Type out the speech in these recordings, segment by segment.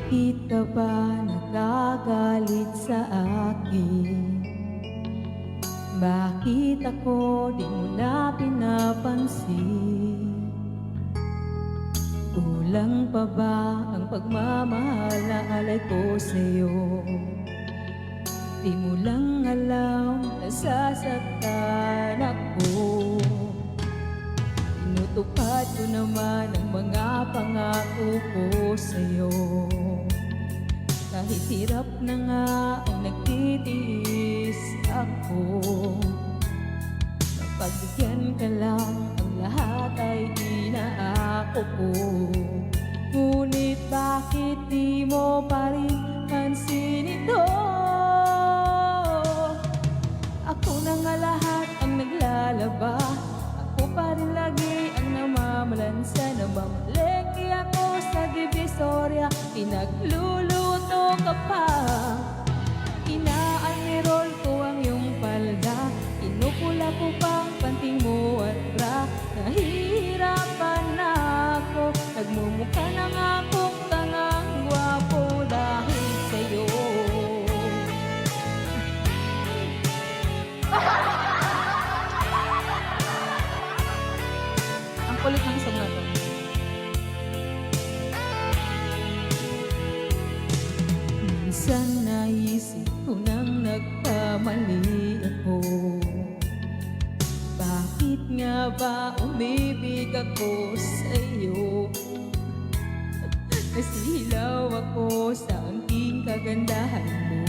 Bakit ka ba nagagalit sa akin? Bakit ako di mo na pinapansin? Kulang pa ba ang pagmamahal na alay ko sa'yo? Di mo lang alam, nasasaktan ako. Tinutupad ko naman ang mga pangako ko sa'yo. Kahit hirap na nga ang nagtitiis ako, pagbigyan ka lang, ang lahat ay inaako ko. Ngunit bakit di mo pa rin pansin ito? Ako na nga lahat ang naglalaba, ako pa rin lagi ang namamalansa. Namamalengke ako sa Divisoria, pinagluluto ka pa. Inaalmirol ko ang iyong palda, inukula ko pang panting mo at bra. Nahihirapan na ako, nagmumukha na nga akong tangang gwapo dahil sa'yo. Ang kulit ng song na to. Minsan naisip ko nang nagkamali ako. Bakit nga ba umibig ako sa'yo? Nasilaw ako sa angking kagandahan mo,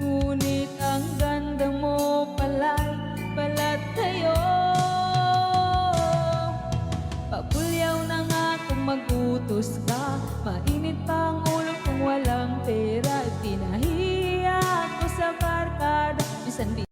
ngunit ang ganda mo pala'y balat sa'yo. Pabulyaw na nga kung mag-utos ka, mainit pa ang ulo kung walang pera.